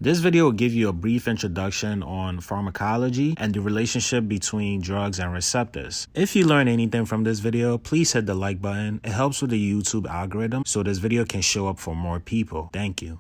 This video will give you a brief introduction on pharmacology and the relationship between drugs and receptors. If you learn anything from this video, please hit the like button. It helps with the YouTube algorithm so this video can show up for more people. Thank you.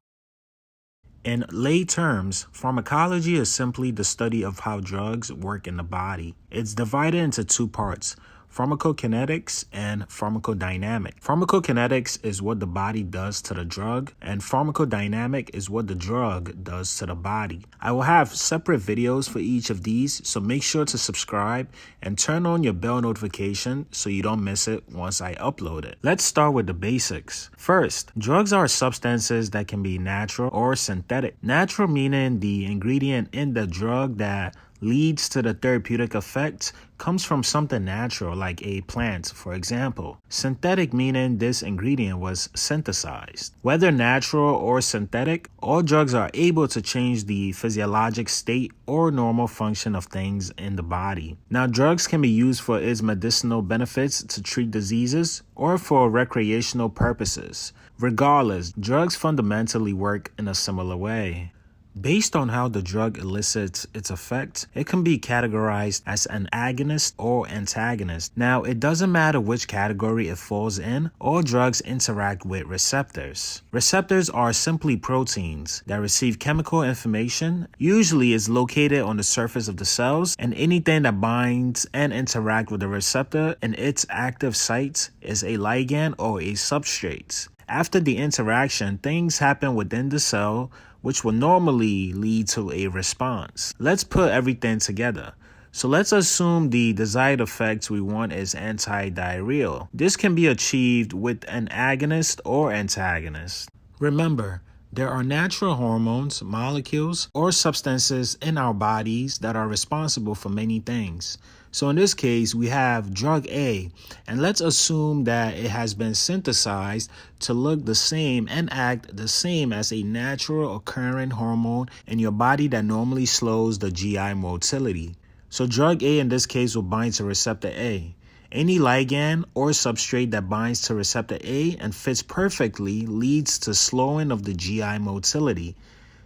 In lay terms, pharmacology is simply the study of how drugs work in the body. It's divided into two parts: pharmacokinetics and pharmacodynamic. Pharmacokinetics is what the body does to the drug, and pharmacodynamic is what the drug does to the body. I will have separate videos for each of these, so make sure to subscribe and turn on your bell notification so you don't miss it once I upload it. Let's start with the basics. First, drugs are substances that can be natural or synthetic. Natural meaning the ingredient in the drug that leads to the therapeutic effect comes from something natural like a plant, for example. Synthetic meaning this ingredient was synthesized. Whether natural or synthetic, all drugs are able to change the physiologic state or normal function of things in the body. Now, drugs can be used for its medicinal benefits to treat diseases or for recreational purposes. Regardless, drugs fundamentally work in a similar way. Based on how the drug elicits its effect, it can be categorized as an agonist or antagonist. Now, it doesn't matter which category it falls in, all drugs interact with receptors. Receptors are simply proteins that receive chemical information. Usually it's located on the surface of the cells, and anything that binds and interacts with the receptor in its active site is a ligand or a substrate. After the interaction, things happen within the cell which will normally lead to a response. Let's put everything together. So let's assume the desired effect we want is anti-diarrheal. This can be achieved with an agonist or antagonist. Remember, there are natural hormones, molecules, or substances in our bodies that are responsible for many things. So in this case, we have drug A, and let's assume that it has been synthesized to look the same and act the same as a natural occurring hormone in your body that normally slows the GI motility. So drug A in this case will bind to receptor A. Any ligand or substrate that binds to receptor A and fits perfectly leads to slowing of the GI motility.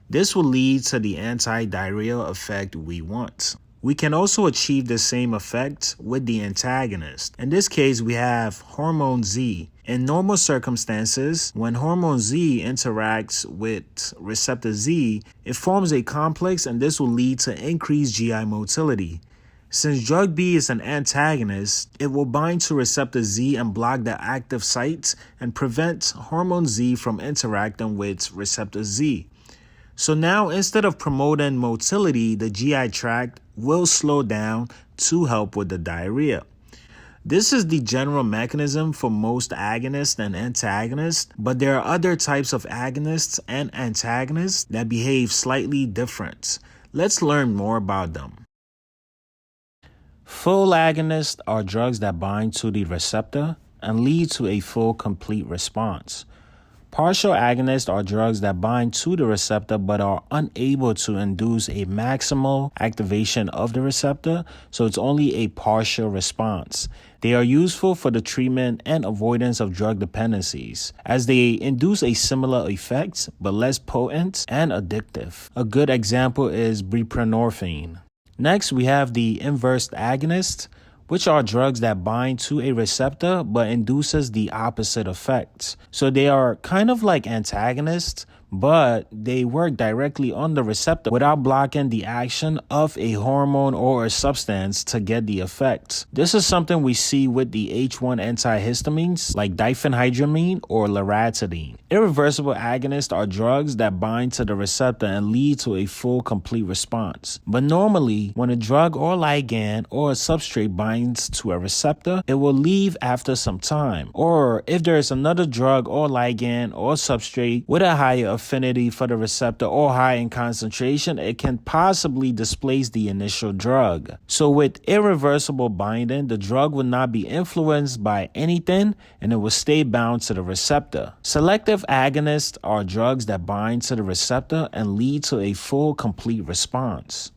This will lead to the anti-diarrheal effect we want. We can also achieve the same effect with the antagonist. In this case, we have hormone Z. In normal circumstances, when hormone Z interacts with receptor Z, it forms a complex, and this will lead to increased GI motility. Since drug B is an antagonist, it will bind to receptor Z and block the active sites and prevent hormone Z from interacting with receptor Z. So now, instead of promoting motility, the GI tract will slow down to help with the diarrhea. This is the general mechanism for most agonists and antagonists, but there are other types of agonists and antagonists that behave slightly different. Let's learn more about them. Full agonists are drugs that bind to the receptor and lead to a full complete response. Partial agonists are drugs that bind to the receptor but are unable to induce a maximal activation of the receptor, so it's only a partial response. They are useful for the treatment and avoidance of drug dependencies, as they induce a similar effect but less potent and addictive. A good example is buprenorphine. Next, we have the inverse agonists, which are drugs that bind to a receptor but induces the opposite effect. So they are kind of like antagonists, but they work directly on the receptor without blocking the action of a hormone or a substance to get the effect. This is something we see with the H1 antihistamines like diphenhydramine or loratadine. Irreversible agonists are drugs that bind to the receptor and lead to a full complete response. But normally, when a drug or ligand or a substrate binds to a receptor, it will leave after some time. Or if there is another drug or ligand or substrate with a higher affinity for the receptor or high in concentration, it can possibly displace the initial drug. So with irreversible binding, the drug will not be influenced by anything and it will stay bound to the receptor. Selective agonists are drugs that bind to the receptor and lead to a full complete response.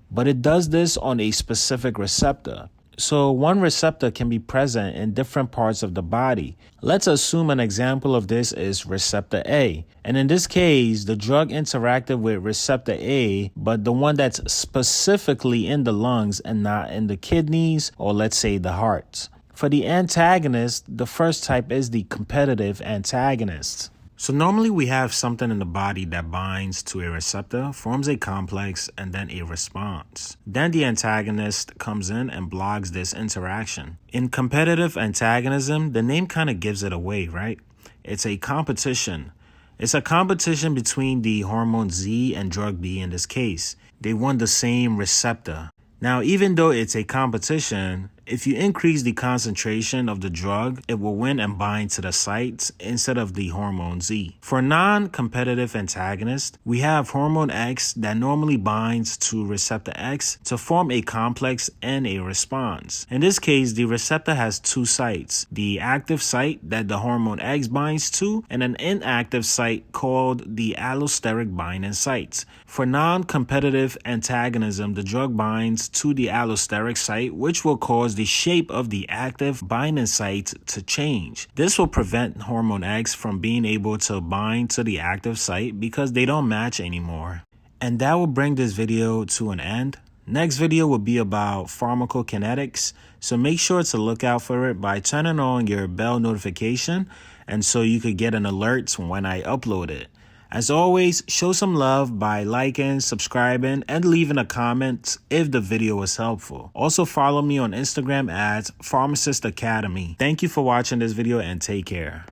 But it does this on a specific receptor. So one receptor can be present in different parts of the body. Let's assume an example of this is receptor A. And in this case, the drug interacted with receptor A, but the one that's specifically in the lungs and not in the kidneys or let's say the heart. For the antagonist, the first type is the competitive antagonist. So normally we have something in the body that binds to a receptor, forms a complex, and then a response. Then the antagonist comes in and blocks this interaction. In competitive antagonism, the name kind of gives it away, right? It's a competition. It's a competition between the hormone Z and drug B in this case. They want the same receptor. Now, even though it's a competition, if you increase the concentration of the drug, it will win and bind to the sites instead of the hormone Z. For non-competitive antagonists, we have hormone X that normally binds to receptor X to form a complex and a response. In this case, the receptor has two sites, the active site that the hormone X binds to and an inactive site called the allosteric binding sites. For non-competitive antagonism, the drug binds to the allosteric site, which will cause the shape of the active binding site to change. This will prevent hormone X from being able to bind to the active site because they don't match anymore. And that will bring this video to an end. Next video will be about pharmacokinetics, so make sure to look out for it by turning on your bell notification and so you could get an alert when I upload it. As always, show some love by liking, subscribing, and leaving a comment if the video was helpful. Also follow me on Instagram at Pharmacist Academy. Thank you for watching this video and take care.